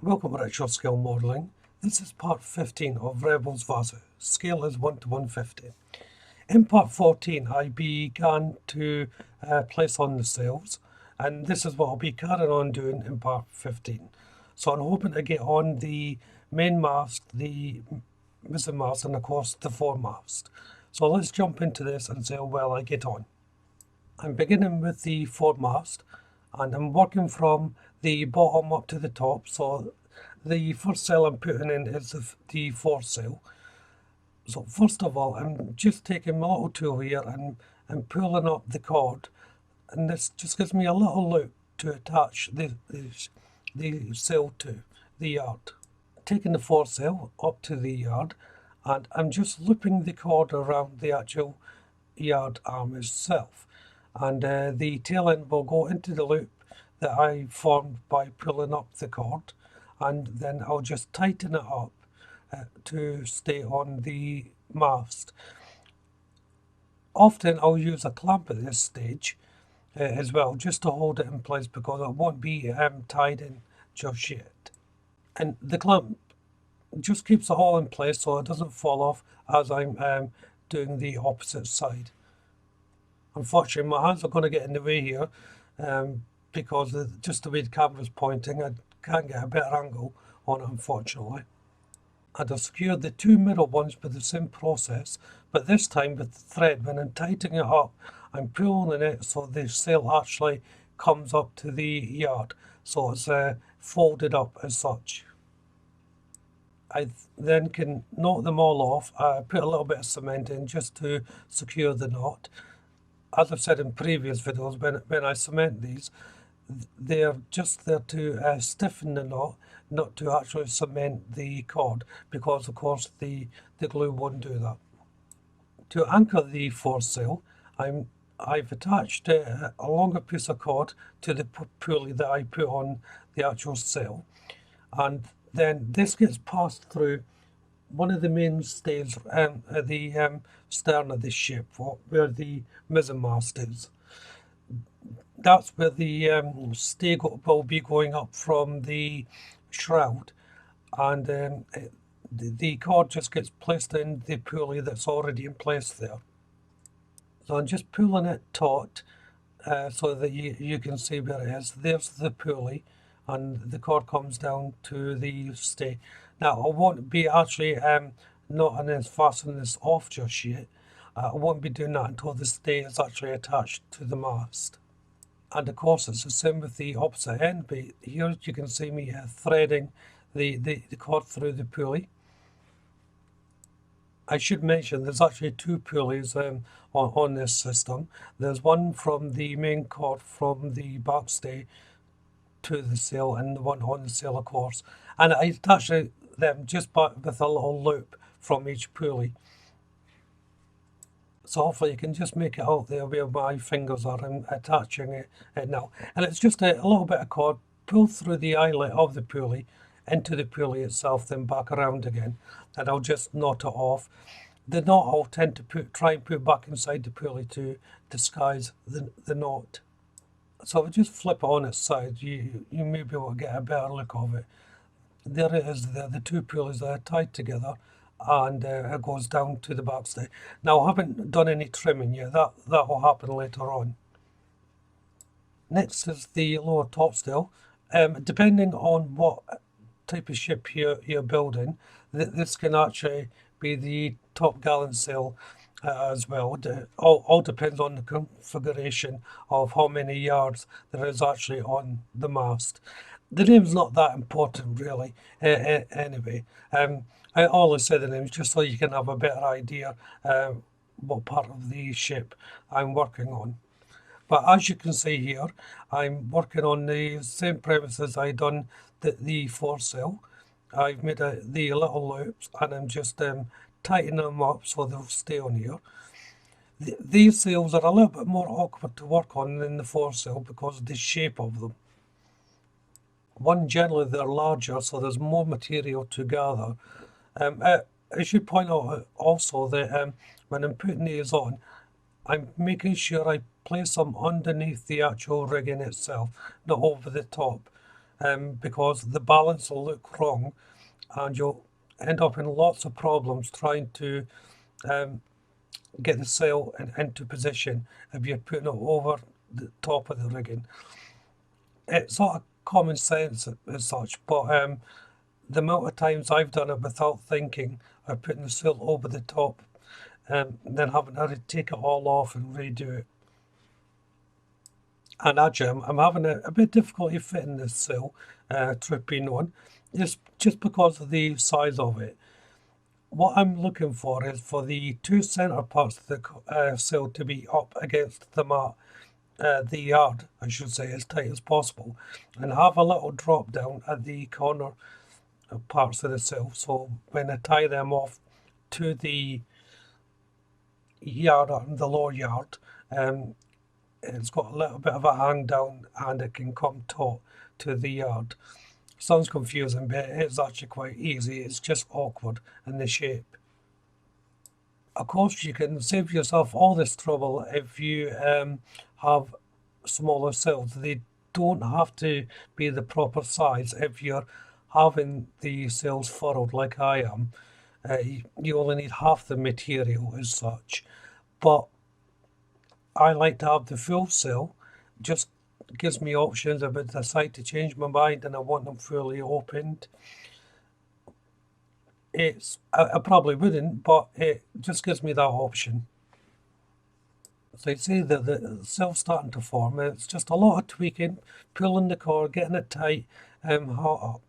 Welcome to Actual Scale Modelling. This is part 15 of Revell's Vasa. Scale is 1 to 150. In part 14 I began to place on the sails, and this is what I'll be carrying on doing in part 15. So I'm hoping to get on the main mast, the mizzen mast, and of course the foremast. So let's jump into this and see how well I get on. I'm beginning with the foremast, and I'm working from the bottom up to the top. So the first sail I'm putting in is the foresail. So first of all, I'm just taking my little tool here and I'm pulling up the cord, and this just gives me a little loop to attach the sail to the yard. Taking the foresail up to the yard, and I'm just looping the cord around the actual yard arm itself, and the tail end will go into the loop that I formed by pulling up the cord, and then I'll just tighten it up to stay on the mast. Often I'll use a clamp at this stage as well, just to hold it in place, because it won't be tied in just yet. And the clamp just keeps it all in place so it doesn't fall off as I'm doing the opposite side. Unfortunately, my hands are going to get in the way here because just the way the camera's pointing, I can't get a better angle on it, unfortunately. And I've secured the two middle ones with the same process, but this time with the thread. When I'm tightening it up, I'm pulling it so the sail actually comes up to the yard, so it's folded up as such. I then can knot them all off. I put a little bit of cement in just to secure the knot. As I've said in previous videos, when I cement these, they're just there to stiffen the knot, not to actually cement the cord, because of course the glue won't do that. To anchor the foresail, I've attached a longer piece of cord to the pulley that I put on the actual sail, and then this gets passed through one of the mainstays at the stern of the ship, where the mizzen mast is. That's where the stay will be going up from the shroud, and the cord just gets placed in the pulley that's already in place there. So I'm just pulling it taut so that you can see where it is. There's the pulley, and the cord comes down to the stay. Now I won't be actually knotting and fastening this off just yet. I won't be doing that until the stay is actually attached to the mast. And of course it's the same with the opposite end, but here you can see me threading the cord through the pulley. I should mention there's actually two pulleys on this system. There's one from the main cord from the backstay to the sail, and the one on the sail, of course. And I attach them just with a little loop from each pulley. So hopefully you can just make it out there where my fingers are. I'm attaching it now. And it's just a little bit of cord pulled through the eyelet of the pulley into the pulley itself, then back around again. And I'll just knot it off. The knot I'll tend to try and put back inside the pulley to disguise the knot. So if I just flip it on its side, you may be able to get a better look of it. There it is there, the two pulleys that are tied together, and it goes down to the backstay. Now I haven't done any trimming yet, that will happen later on. Next is the lower topsail. Depending on what type of ship you're building, this can actually be the top gallant sail as well. All depends on the configuration of how many yards there is actually on the mast. The name's not that important really anyway. I always say the names just so you can have a better idea what part of the ship I'm working on. But as you can see here, I'm working on the same premises I done the foresail. I've made the little loops, and I'm just tightening them up so they'll stay on here. These sails are a little bit more awkward to work on than the foresail because of the shape of them. One, generally they're larger, so there's more material to gather. I should point out also that when I'm putting these on, I'm making sure I place them underneath the actual rigging itself, not over the top. because the balance will look wrong and you'll end up in lots of problems trying to get the sail into position if you're putting it over the top of the rigging. It's sort of common sense as such, but the amount of times I've done it without thinking, or putting the sail over the top, then having to take it all off and redo it. And actually, I'm having a bit of difficulty fitting this sail, truth be known, just because of the size of it. What I'm looking for is for the two centre parts of the sail to be up against the yard, I should say, as tight as possible, and have a little drop down at the corner parts of the sail. So when I tie them off to the yard and the lower yard, it's got a little bit of a hang down and it can come taut to the yard. Sounds confusing, but it's actually quite easy. It's just awkward in the shape. Of course, you can save yourself all this trouble if you have smaller sails. They don't have to be the proper size if you're having the sails furrowed like I am. You only need half the material as such. But I like to have the full sail. Just gives me options if I decide to change my mind and I want them fully opened. I probably wouldn't, but it just gives me that option. So you see that the sail's starting to form. It's just a lot of tweaking, pulling the cord, getting it tight, how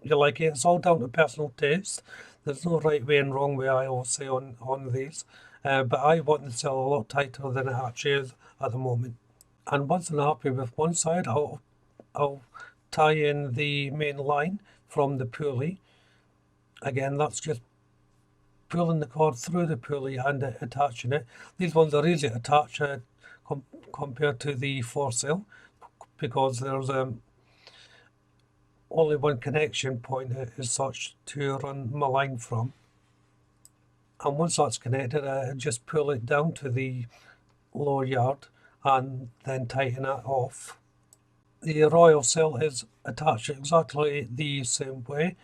you like it. It's all down to personal taste. There's no right way and wrong way, I always say on these. But I want the sail a lot tighter than it actually is at the moment. And once I'm happy with one side, I'll tie in the main line from the pulley. Again, that's just pulling the cord through the pulley and attaching it. These ones are easy to attach compared to the foresail because there's only one connection point as such to run my line from. And once that's connected, I just pull it down to the lower yard and then tighten it off. The royal sail is attached exactly the same way.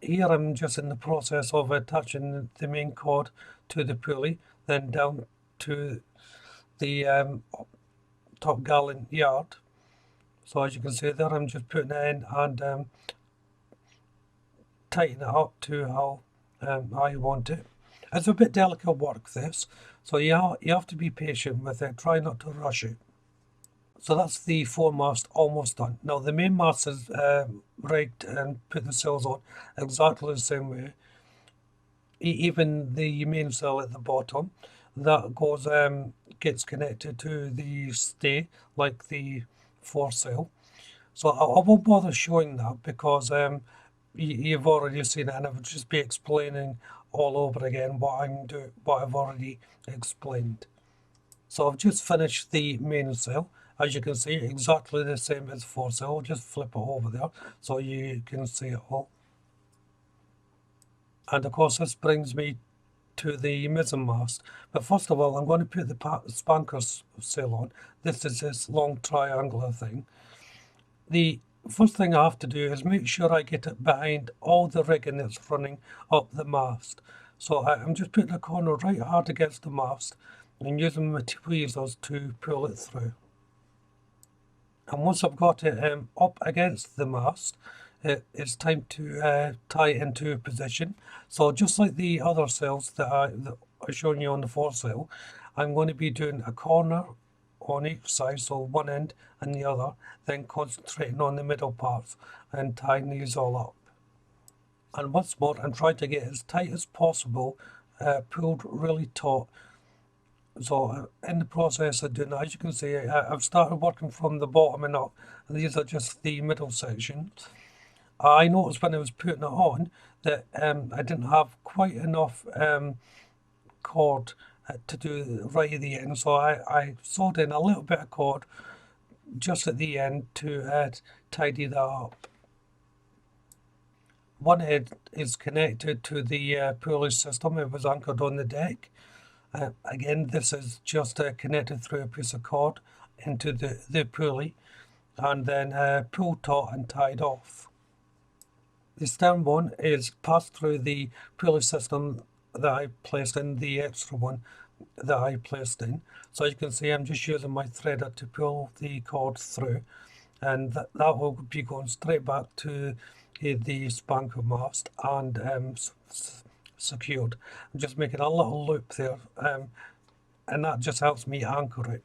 Here I'm just in the process of attaching the main cord to the pulley, then down to the top gallant yard. So as you can see there, I'm just putting it in and tightening it up to how I want it. It's a bit delicate work this, so you have to be patient with it, try not to rush it. So that's the foremast almost done. Now the main mast is rigged and put the sails on exactly the same way. Even the main sail at the bottom, that goes gets connected to the stay like the foresail. So I won't bother showing that because you've already seen it, and I would just be explaining all over again what I've already explained. So I've just finished the main sail. As you can see, exactly the same as foresail. I'll just flip it over there so you can see it all. And of course this brings me to the mizzen mast. But first of all, I'm going to put the spanker sail on. This is this long triangular thing. The first thing I have to do is make sure I get it behind all the rigging that's running up the mast. So I'm just putting the corner right hard against the mast and using my tweezers to pull it through. And once I've got it up against the mast, it's time to tie it into position. So just like the other sails that I've shown you on the foresail, I'm going to be doing a corner on each side, so one end and the other, then concentrating on the middle parts and tying these all up. And once more, I'm trying to get as tight as possible, pulled really taut. So in the process of doing that, as you can see, I've started working from the bottom and up, and these are just the middle sections. I noticed when I was putting it on that I didn't have quite enough cord to do right at the end, so I sewed in a little bit of cord just at the end to tidy that up. One end is connected to the pulley system. It was anchored on the deck. Again, this is just connected through a piece of cord into the pulley. and then pulled taut and tied off. The stern one is passed through the pulley system that I placed in, the extra one that I placed in. So you can see I'm just using my threader to pull the cord through, and that will be going straight back to the spanker mast and secured. I'm just making a little loop there, and that just helps me anchor it.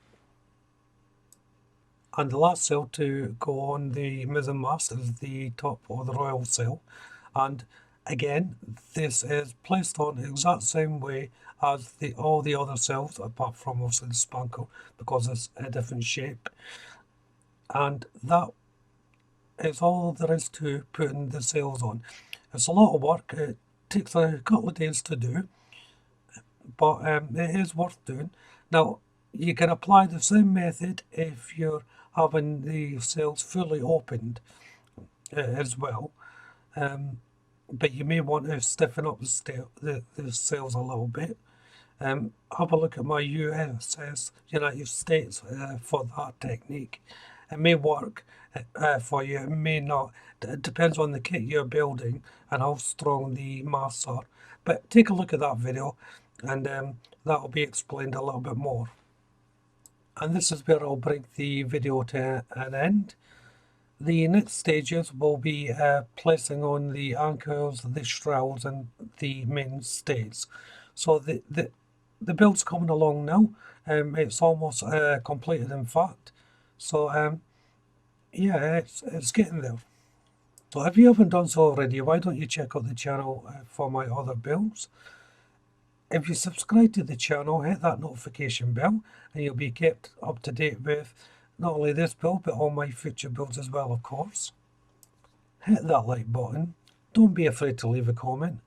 And the last sail to go on the mizzen mast is the top or the royal sail, and again this is placed on the exact same way as all the other sails, apart from obviously the spanker because it's a different shape. And that is all there is to putting the sails on. It's a lot of work. It takes a couple of days to do, but it is worth doing. Now, you can apply the same method if you're having the sails fully opened as well, but you may want to stiffen up the sails a little bit. Have a look at my USS United States for that technique. It may work for you, it may not. It depends on the kit you're building and how strong the masts are. But take a look at that video, and that will be explained a little bit more. And this is where I'll bring the video to an end. The next stages will be placing on the anchors, the shrouds, and the mainstays. So the build's coming along now. It's almost completed, in fact. So yeah, it's getting there. So if you haven't done so already, why don't you check out the channel for my other builds? If you subscribe to the channel, hit that notification bell, and you'll be kept up to date with not only this build, but all my future builds as well, of course. Hit that like button, don't be afraid to leave a comment,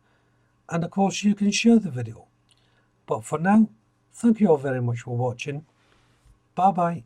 and of course you can share the video. But for now, thank you all very much for watching. Bye bye.